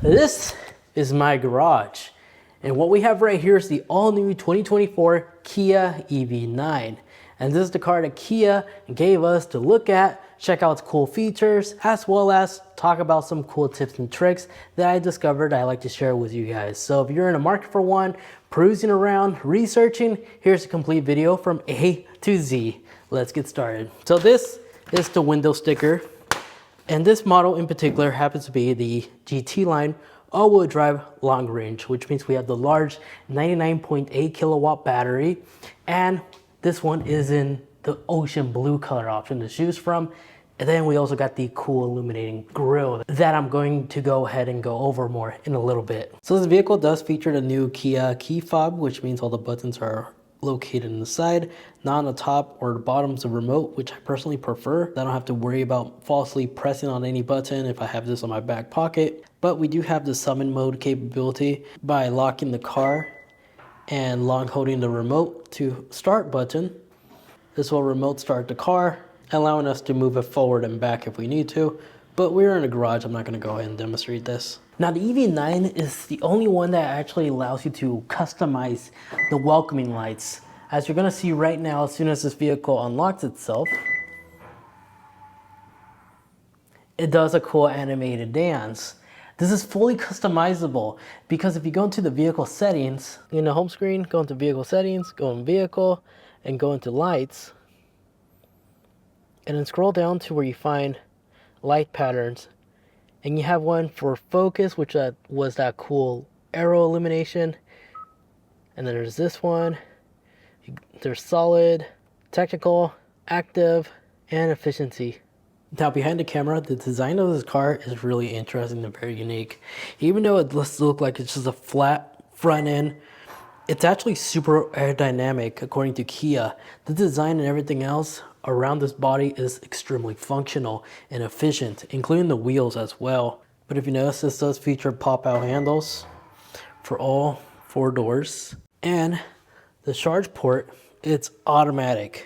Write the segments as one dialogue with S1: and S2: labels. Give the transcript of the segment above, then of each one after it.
S1: This is my garage, and what we have right here is the all-new 2024 Kia EV9. And this is the car that Kia gave us to look at, check out its cool features, as well as talk about some cool tips and tricks that I discovered I like to share with you guys. So if you're in the market for one, perusing around, researching, here's a complete video from A to Z. Let's get started. So this is the window sticker. And this model in particular happens to be the GT line all-wheel drive long range, which means we have the large 99.8 kilowatt battery. And this one is in the ocean blue color option to choose from. And then we also got the cool illuminating grille that I'm going to go ahead and go over more in a little bit. So this vehicle does feature the new Kia key fob, which means all the buttons are located in the side, not on the top or the bottom of the remote, which I personally prefer. I don't have to worry about falsely pressing on any button if I have this on my back pocket. But we do have the summon mode capability by locking the car and long holding the remote to start button. This will remote start the car, allowing us to move it forward and back if we need to. But we're in a garage, I'm not going to go ahead and demonstrate this. Now the EV9 is the only one that actually allows you to customize the welcoming lights. As you're going to see right now, as soon as this vehicle unlocks itself, it does a cool animated dance. This is fully customizable because if you go into the vehicle settings, in the home screen, go into vehicle settings, go in vehicle, and go into lights, and then scroll down to where you find light patterns, and you have one for focus, which was that cool arrow illumination, and then there's this one. There's solid, technical, active, and efficiency. Now behind the camera, the design of this car is really interesting and very unique. Even though it does look like it's just a flat front end, it's actually super aerodynamic according to Kia. The design and everything else around this body is extremely functional and efficient, including the wheels as well. But if you notice, this does feature pop-out handles for all four doors. And the charge port, it's automatic.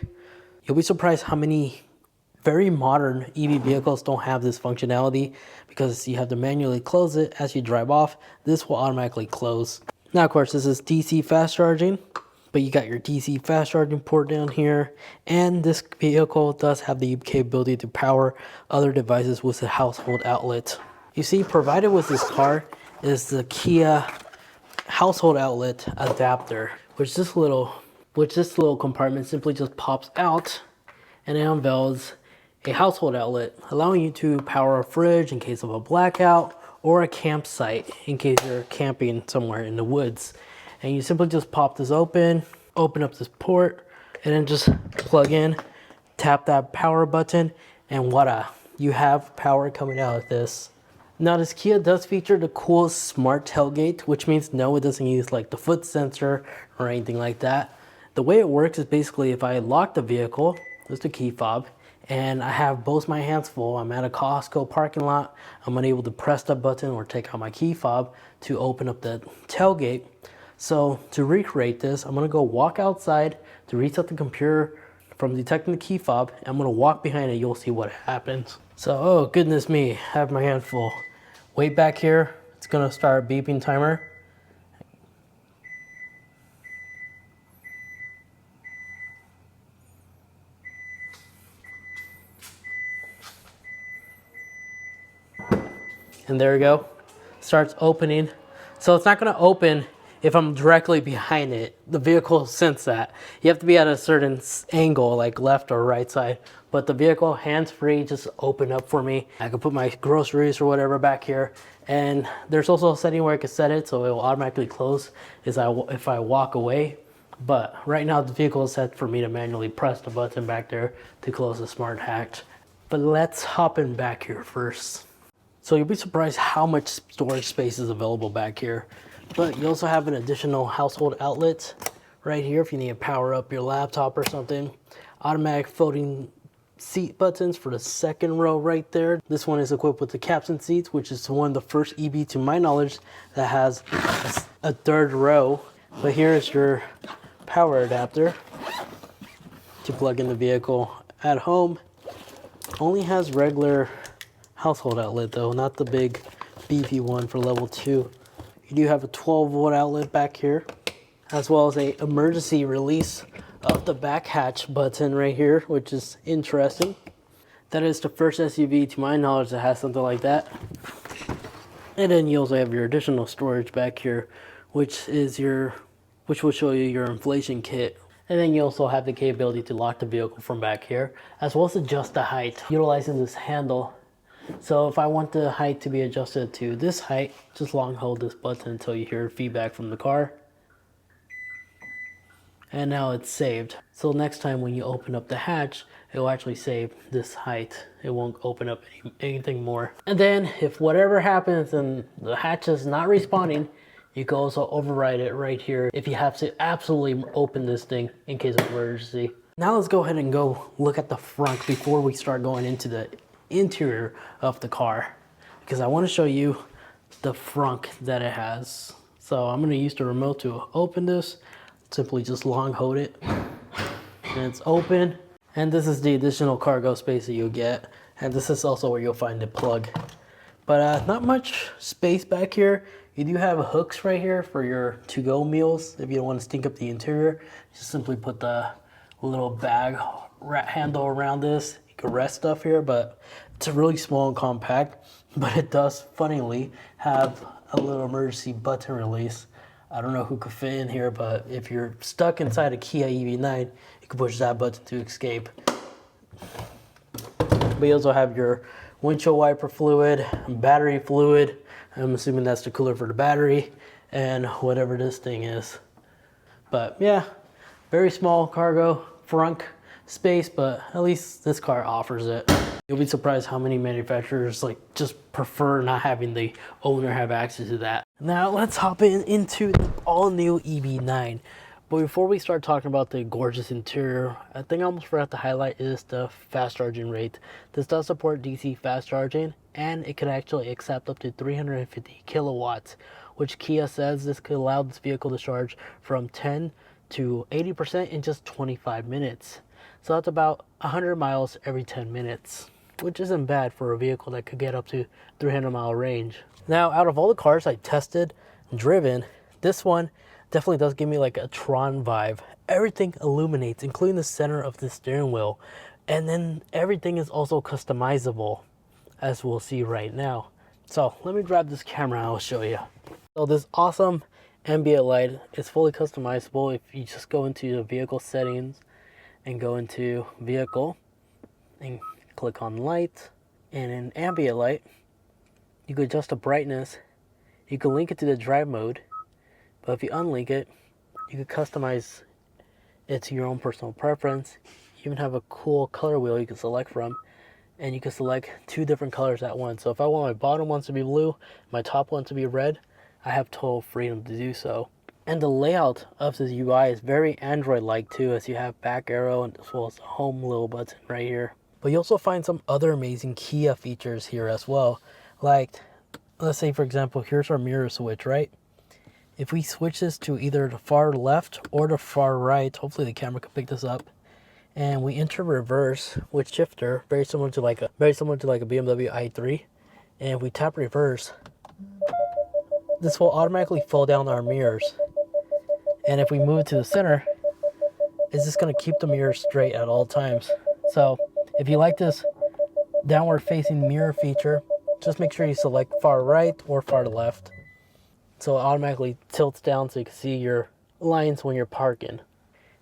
S1: You'll be surprised how many very modern EV vehicles don't have this functionality, because you have to manually close it as you drive off. This will automatically close. Now, of course, this is DC fast charging, but you got your DC fast charging port down here. And this vehicle does have the capability to power other devices with a household outlet. You see, provided with this car is the Kia household outlet adapter, which this little compartment simply just pops out and it unveils a household outlet, allowing you to power a fridge in case of a blackout, or a campsite in case you're camping somewhere in the woods. And you simply just pop this open up this port, and then just plug in, tap that power button, and voila, you have power coming out of this. Now this Kia does feature the cool smart tailgate, which means no, it doesn't use like the foot sensor or anything like that. The way it works is basically if I lock the vehicle, there's the key fob, and I have both my hands full, I'm at a Costco parking lot, I'm unable to press the button or take out my key fob to open up the tailgate. So to recreate this, I'm gonna go walk outside to reset the computer from detecting the key fob. I'm gonna walk behind it, you'll see what happens. So, oh goodness me, I have my hand full. Wait back here, it's gonna start beeping timer. And there we go, starts opening. So it's not gonna open if I'm directly behind it. The vehicle sense that. You have to be at a certain angle, like left or right side. But the vehicle, hands-free, just open up for me. I can put my groceries or whatever back here. And there's also a setting where I can set it so it will automatically close if I walk away. But right now the vehicle is set for me to manually press the button back there to close the smart hatch. But let's hop in back here first. So you'll be surprised how much storage space is available back here. But you also have an additional household outlet right here if you need to power up your laptop or something. Automatic folding seat buttons for the second row right there. This one is equipped with the captain seats, which is one of the first EV to my knowledge that has a third row. But here is your power adapter to plug in the vehicle at home. Only has regular household outlet though, not the big beefy one for level 2. You do have a 12-volt outlet back here, as well as a emergency release of the back hatch button right here, which is interesting. That is the first SUV to my knowledge that has something like that. And then you also have your additional storage back here, which will show you your inflation kit. And then you also have the capability to lock the vehicle from back here, as well as adjust the height utilizing this handle. So if I want the height to be adjusted to this height, just long hold this button until you hear feedback from the car. And now it's saved. So next time when you open up the hatch, it will actually save this height. It won't open up anything more. And then if whatever happens and the hatch is not responding, you can also override it right here if you have to absolutely open this thing in case of emergency. Now let's go ahead and go look at the front before we start going into the interior of the car, because I want to show you the frunk that it has. So I'm going to use the remote to open this. Simply just long hold it and it's open. And this is the additional cargo space that you'll get. And this is also where you'll find the plug. But not much space back here. You do have hooks right here for your to-go meals. If you don't want to stink up the interior, just simply put the little bag handle around this. You can rest stuff here, but it's a really small and compact. But it does, funnily, have a little emergency button release. I don't know who could fit in here, but if you're stuck inside a Kia EV9, you can push that button to escape. But you also have your windshield wiper fluid, battery fluid. I'm assuming that's the cooler for the battery, and whatever this thing is. But yeah, very small cargo frunk space, but at least this car offers it. You'll be surprised how many manufacturers just prefer not having the owner have access to that. Now let's hop into the all-new EV9. But before we start talking about the gorgeous interior, I think I almost forgot to highlight is the fast charging rate. This does support DC fast charging, and it can actually accept up to 350 kilowatts, which Kia says this could allow this vehicle to charge from 10 to 80% in just 25 minutes. So that's about 100 miles every 10 minutes, which isn't bad for a vehicle that could get up to 300-mile range. Now, out of all the cars I tested and driven, this one definitely does give me like a Tron vibe. Everything illuminates, including the center of the steering wheel. And then everything is also customizable, as we'll see right now. So let me grab this camera and I'll show you. So this awesome ambient light is fully customizable if you just go into the vehicle settings and go into vehicle and click on light. And in ambient light, you can adjust the brightness. You can link it to the drive mode. But if you unlink it, you can customize it to your own personal preference. You even have a cool color wheel you can select from, and you can select 2 different colors at once. So if I want my bottom ones to be blue, my top one to be red, I have total freedom to do so. And the layout of this UI is very Android-like too, as you have back arrow and as well as the home little button right here. But you also find some other amazing Kia features here as well. Like, let's say for example, here's our mirror switch, right? If we switch this to either the far left or the far right, hopefully the camera can pick this up, and we enter reverse with shifter, very similar to like a BMW i3, and if we tap reverse, this will automatically fold down our mirrors. And if we move it to the center, it's just going to keep the mirror straight at all times. So if you like this downward facing mirror feature, just make sure you select far right or far left. So it automatically tilts down so you can see your lines when you're parking.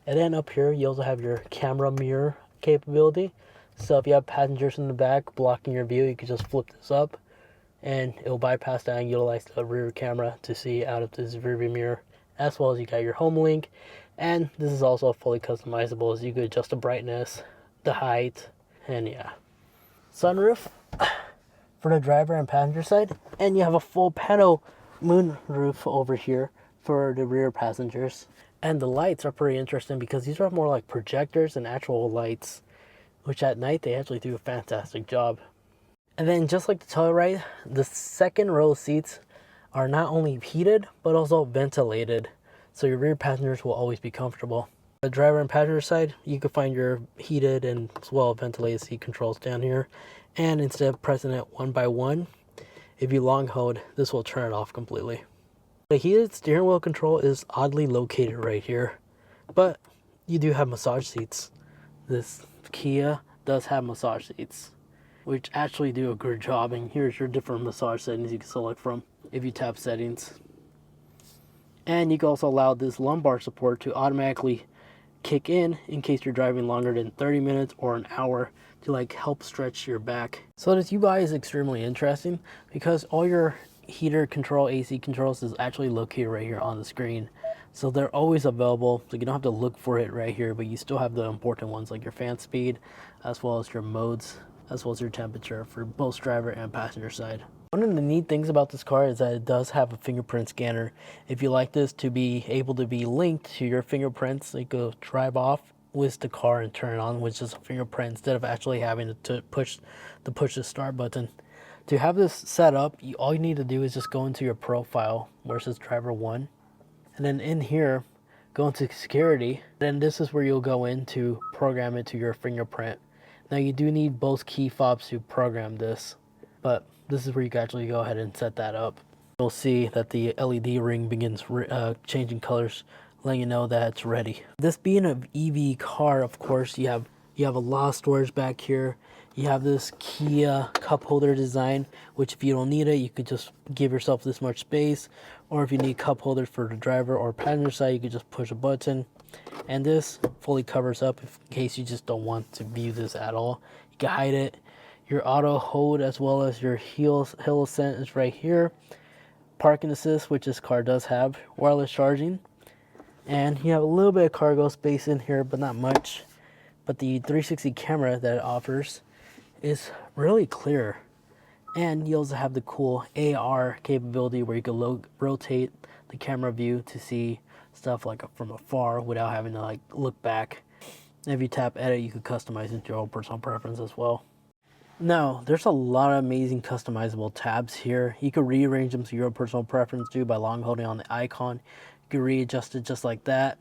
S1: And then up here, you also have your camera mirror capability. So if you have passengers in the back blocking your view, you can just flip this up and it will bypass that and utilize the rear camera to see out of this rear view mirror. As well as you got your home link. And this is also fully customizable, as you could adjust the brightness, the height, and yeah. Sunroof for the driver and passenger side. And you have a full panel moonroof over here for the rear passengers. And the lights are pretty interesting because these are more like projectors and actual lights, which at night they actually do a fantastic job. And then just like the Telluride, the second row seats are not only heated but also ventilated, so your rear passengers will always be comfortable. The driver and passenger side, you can find your heated and as well ventilated seat controls down here, and instead of pressing it one by one, if you long hold, this will turn it off completely. The heated steering wheel control is oddly located right here, but you do have massage seats. This Kia does have massage seats, which actually do a good job, and here's your different massage settings you can select from if you tap settings. And you can also allow this lumbar support to automatically kick in case you're driving longer than 30 minutes or an hour to like help stretch your back. So this UI is extremely interesting because all your heater control, AC controls is actually located right here on the screen. So they're always available, so you don't have to look for it right here, but you still have the important ones like your fan speed, as well as your modes, as well as your temperature for both driver and passenger side. One of the neat things about this car is that it does have a fingerprint scanner. If you like this to be able to be linked to your fingerprints, you go drive off with the car and turn it on with just a fingerprint instead of actually having to push the start button. To have this set up, all you need to do is just go into your profile where it says driver 1, and then in here go into security. Then this is where you'll go in to program it to your fingerprint. Now you do need both key fobs to program this, but this is where you can actually go ahead and set that up. You'll see that the LED ring begins changing colors, letting you know that it's ready. This being an EV car, of course, you have a lot of storage back here. You have this Kia cup holder design, which if you don't need it, you could just give yourself this much space. Or if you need cup holders for the driver or passenger side, you could just push a button. And this fully covers up in case you just don't want to view this at all. You can hide it. Your auto hold as well as your hill ascent is right here. Parking assist, which this car does have. Wireless charging. And you have a little bit of cargo space in here, but not much. But the 360 camera that it offers is really clear. And you also have the cool AR capability where you can rotate the camera view to see stuff like from afar without having to like look back. And if you tap edit, you can customize into your own personal preference as well. Now, there's a lot of amazing customizable tabs here. You can rearrange them to your personal preference too by long holding on the icon. You can readjust it just like that.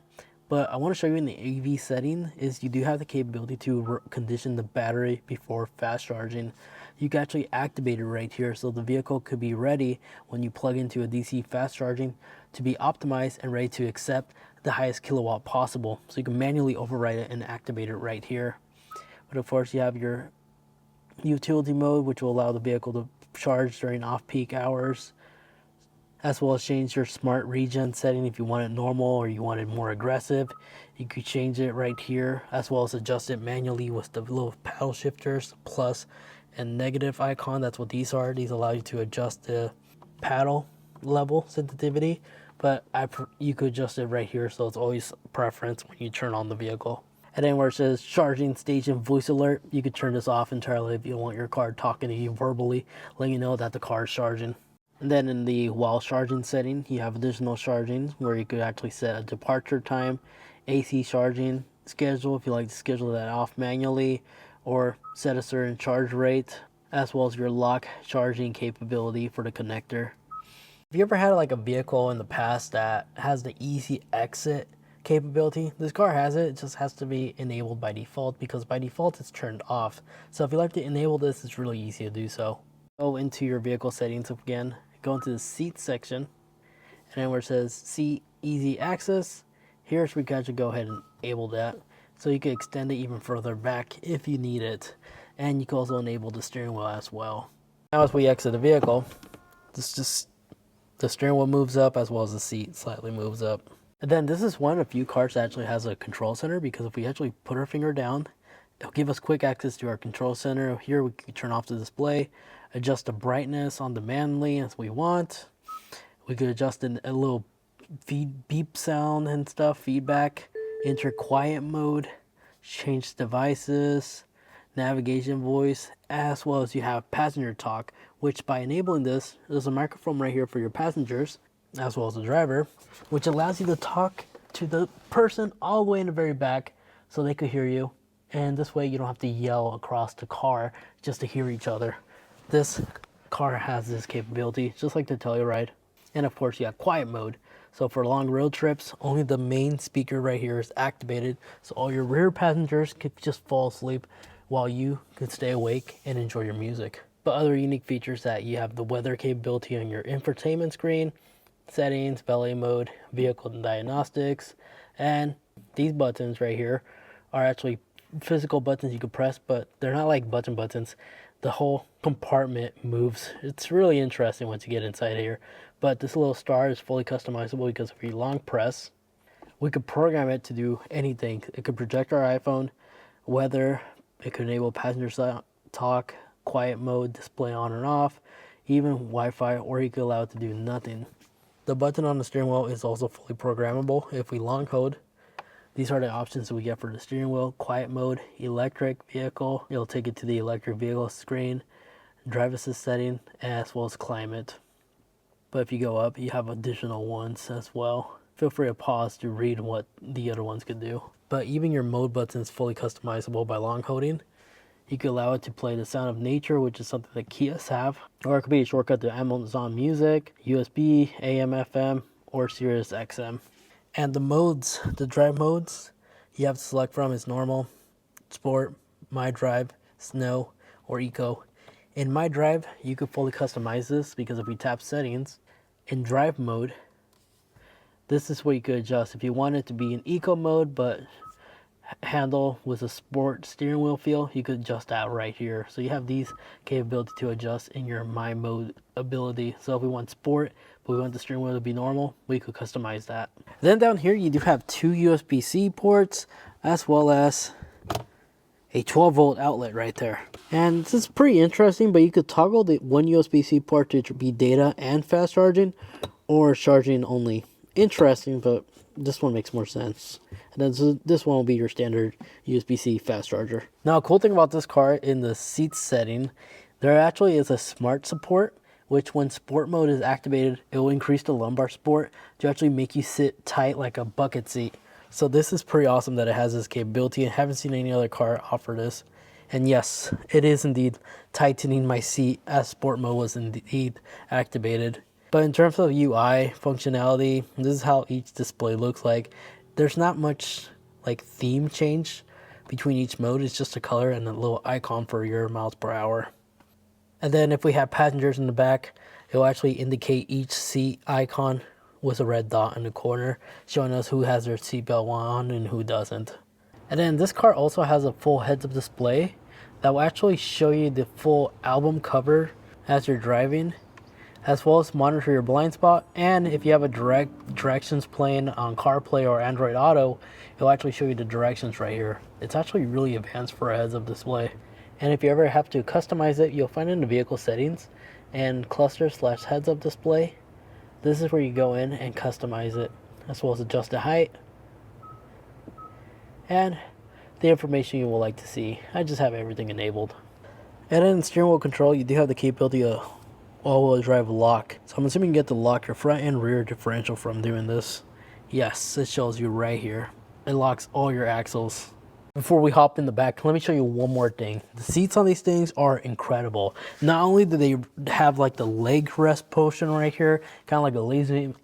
S1: But I want to show you in the AV setting is you do have the capability to condition the battery before fast charging. You can actually activate it right here so the vehicle could be ready when you plug into a DC fast charging to be optimized and ready to accept the highest kilowatt possible. So you can manually override it and activate it right here. But of course you have your utility mode, which will allow the vehicle to charge during off-peak hours, as well as change your smart regen setting if you want it normal or you want it more aggressive. You could change it right here, as well as adjust it manually with the little paddle shifters, plus and negative icon. That's what these are. These allow you to adjust the paddle level sensitivity, but you could adjust it right here, so it's always preference when you turn on the vehicle. And then where it says charging station voice alert, you could turn this off entirely if you don't want your car talking to you verbally, letting you know that the car is charging. And then in the while charging setting, you have additional charging where you could actually set a departure time, AC charging schedule if you like to schedule that off manually, or set a certain charge rate, as well as your lock charging capability for the connector. Have you ever had like a vehicle in the past that has the easy exit capability? This car has it. It just has to be enabled by default because by default it's turned off. So if you like to enable this, it's really easy to do so. Go into your vehicle settings again, go into the seat section, and then where it says seat easy access, here's where you can actually go ahead and enable that. So you can extend it even further back if you need it. And you can also enable the steering wheel as well. Now as we exit the vehicle, the steering wheel moves up as well as the seat slightly moves up. And then this is one of the few cars that actually has a control center, because if we actually put our finger down, it'll give us quick access to our control center. Here we can turn off the display, adjust the brightness on demandly as we want. We could adjust a little beep sound and stuff, feedback, enter quiet mode, change devices, navigation voice, as well as you have passenger talk, which by enabling this, there's a microphone right here for your passengers, as well as the driver, which allows you to talk to the person all the way in the very back so they could hear you. And this way you don't have to yell across the car just to hear each other. This car has this capability, just like the Telluride. And of course you have quiet mode. So for long road trips, only the main speaker right here is activated. So all your rear passengers could just fall asleep while you could stay awake and enjoy your music. But other unique features that you have the weather capability on your infotainment screen, settings, valet mode, vehicle diagnostics, and these buttons right here are actually physical buttons you can press, but they're not like buttons. The whole compartment moves. It's really interesting once you get inside here. But this little star is fully customizable because if you long press, we could program it to do anything. It could project our iPhone, weather, it could enable passenger talk, quiet mode, display on and off, even Wi-Fi, or you could allow it to do nothing. The button on the steering wheel is also fully programmable. If we long hold, these are the options that we get for the steering wheel: quiet mode, electric vehicle, it'll take it to the electric vehicle screen, drive assist setting, as well as climate. But if you go up, you have additional ones as well. Feel free to pause to read what the other ones could do. But even your mode button is fully customizable by long holding. You can allow it to play the sound of nature, which is something that Kias have. Or it could be a shortcut to Amazon Music, USB, AM, FM, or Sirius XM. And the modes, the drive modes, you have to select from is normal, sport, my drive, snow, or eco. In my drive, you could fully customize this because if we tap settings, in drive mode, this is where you could adjust. If you want it to be in eco mode, but handle with a sport steering wheel feel, you could adjust that right here. So you have these capability to adjust in your my mode ability. So if we want sport, but we want the steering wheel to be normal, we could customize that. Then down here, you do have two USB-C ports, as well as a 12-volt outlet right there. And this is pretty interesting, but you could toggle the one USB-C port to be data and fast charging, or charging only. Interesting, but this one makes more sense. And then this one will be your standard USB-C fast charger. Now, a cool thing about this car, in the seat setting, there actually is a smart support, which when sport mode is activated, it will increase the lumbar support to actually make you sit tight like a bucket seat. So this is pretty awesome that it has this capability. I haven't seen any other car offer this. And yes, it is indeed tightening my seat as sport mode was indeed activated. But in terms of UI functionality, this is how each display looks like. There's not much like theme change between each mode. It's just a color and a little icon for your miles per hour. And then if we have passengers in the back, it will actually indicate each seat icon with a red dot in the corner, showing us who has their seatbelt on and who doesn't. And then this car also has a full heads-up display that will actually show you the full album cover as you're driving, as well as monitor your blind spot. And if you have a directions playing on CarPlay or Android Auto, it'll actually show you the directions right here. It's actually really advanced for a heads-up display. And if you ever have to customize it, you'll find it in the vehicle settings and cluster/heads-up display. This is where you go in and customize it, as well as adjust the height and the information you would like to see. I just have everything enabled. And then in steering wheel control, you do have the capability of all-wheel drive lock. So I'm assuming you get to lock your front and rear differential from doing this. Yes, it shows you right here. It locks all your axles. Before we hop in the back, let me show you one more thing. The seats on these things are incredible. Not only do they have like the leg rest portion right here, kind of like a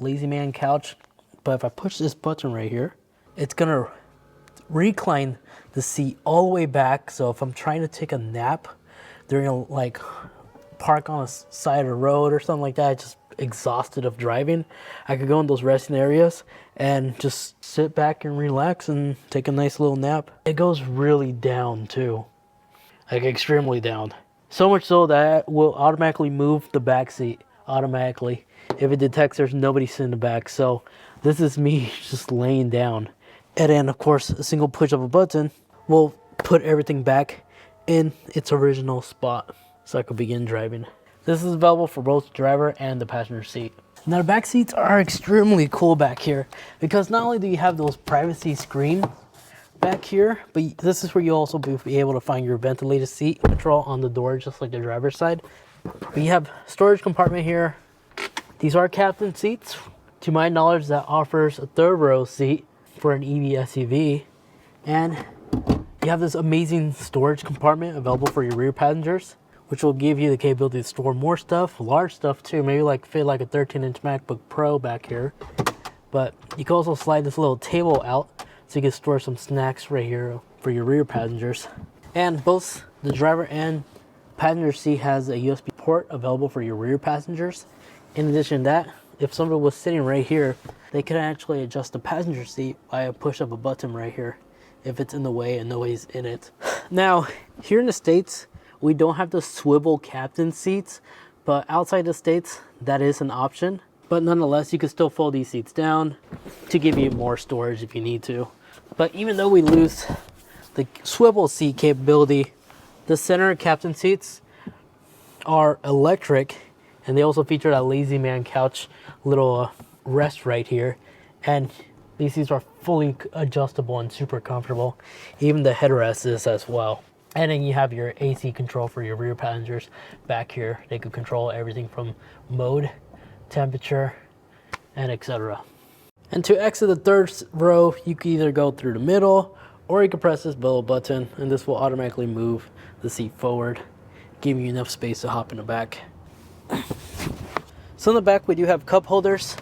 S1: lazy man couch, but if I push this button right here, it's gonna recline the seat all the way back. So if I'm trying to take a nap during like park on a side of the road or something like that, just exhausted of driving, I could go in those resting areas and just sit back and relax and take a nice little nap. It goes really down too, like extremely down. So much so that it will automatically move the back seat automatically if it detects there's nobody sitting in the back. So this is me just laying down. And then of course a single push of a button will put everything back in its original spot, so I could begin driving. This is available for both the driver and the passenger seat. Now the back seats are extremely cool back here because not only do you have those privacy screen back here, but this is where you'll also be able to find your ventilated seat control on the door, just like the driver's side. We have storage compartment here. These are captain seats. To my knowledge, that offers a third row seat for an EV SUV. And you have this amazing storage compartment available for your rear passengers, which will give you the capability to store more stuff, large stuff too, maybe like fit like a 13-inch MacBook Pro back here. But you can also slide this little table out so you can store some snacks right here for your rear passengers. And both the driver and passenger seat has a USB port available for your rear passengers. In addition to that, if somebody was sitting right here, they could actually adjust the passenger seat by a push of a button right here if it's in the way and nobody's in it. Now, here in the States, we don't have the swivel captain seats, but outside the States, that is an option. But nonetheless, you can still fold these seats down to give you more storage if you need to. But even though we lose the swivel seat capability, the center captain seats are electric, and they also feature that lazy man couch little rest right here. And these seats are fully adjustable and super comfortable. Even the headrest is as well. And then you have your AC control for your rear passengers back here. They could control everything from mode, temperature, and etc. And to exit the third row, you can either go through the middle or you can press this little button and this will automatically move the seat forward, giving you enough space to hop in the back. So in the back we do have cup holders,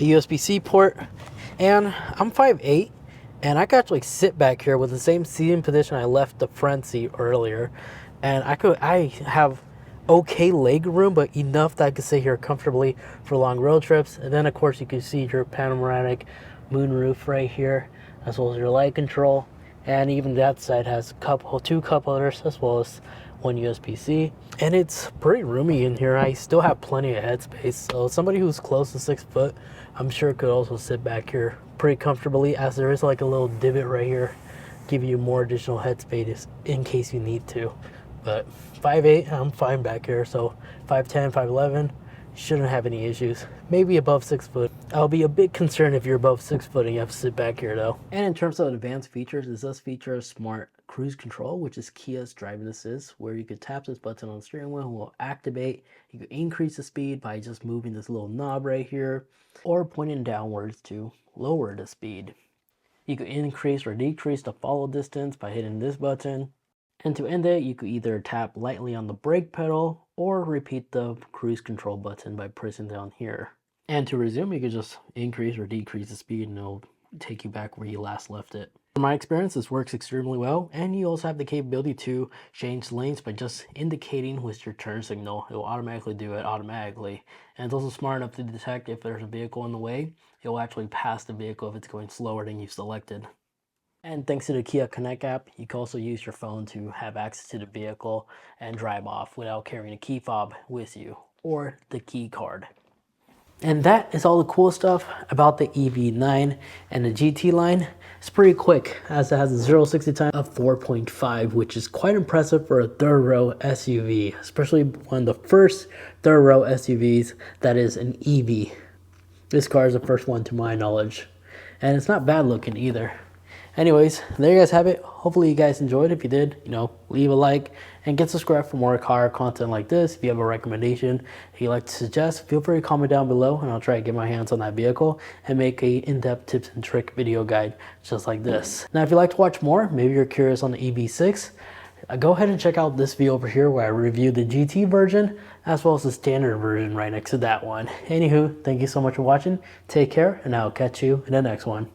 S1: a USB-C port, and I'm 5'8", and I could actually sit back here with the same seating position I left the front seat earlier, and I have okay leg room, but enough that I could sit here comfortably for long road trips. And then of course you can see your panoramic moonroof right here, as well as your light control, and even that side has two cup holders as well as one USB-C, and it's pretty roomy in here. I still have plenty of headspace, so somebody who's close to 6 foot, I'm sure could also sit back here pretty comfortably, as there is like a little divot right here, giving you more additional headspace in case you need to. But 5'8", I'm fine back here, so 5'10", 5'11", shouldn't have any issues. Maybe above 6 foot. I'll be a bit concerned if you're above 6 foot and you have to sit back here though. And in terms of advanced features, it does feature a smart cruise control, which is Kia's driving assist, where you could tap this button on the steering wheel and will activate. You can increase the speed by just moving this little knob right here, or pointing downwards to lower the speed. You could increase or decrease the follow distance by hitting this button. And to end it, you could either tap lightly on the brake pedal or repeat the cruise control button by pressing down here. And to resume, you could just increase or decrease the speed and it'll take you back where you last left it. From my experience, this works extremely well, and you also have the capability to change lanes by just indicating with your turn signal. It will automatically do it automatically. And it's also smart enough to detect if there's a vehicle in the way. It will actually pass the vehicle if it's going slower than you've selected. And thanks to the Kia Connect app, you can also use your phone to have access to the vehicle and drive off without carrying a key fob with you or the key card. And that is all the cool stuff about the EV9 and the GT line. It's pretty quick, as it has a 0-60 time of 4.5, which is quite impressive for a third row SUV, especially one of the first third row SUVs that is an EV. This car is the first one to my knowledge, and it's not bad looking either. Anyways, there you guys have it. Hopefully you guys enjoyed. If you did, leave a like and get subscribed for more car content like this. If you have a recommendation if you'd like to suggest, feel free to comment down below and I'll try to get my hands on that vehicle and make a in-depth tips and trick video guide just like this. Now, if you'd like to watch more, maybe you're curious on the EV6, go ahead and check out this video over here where I review the GT version as well as the standard version right next to that one. Anywho, thank you so much for watching. Take care, and I'll catch you in the next one.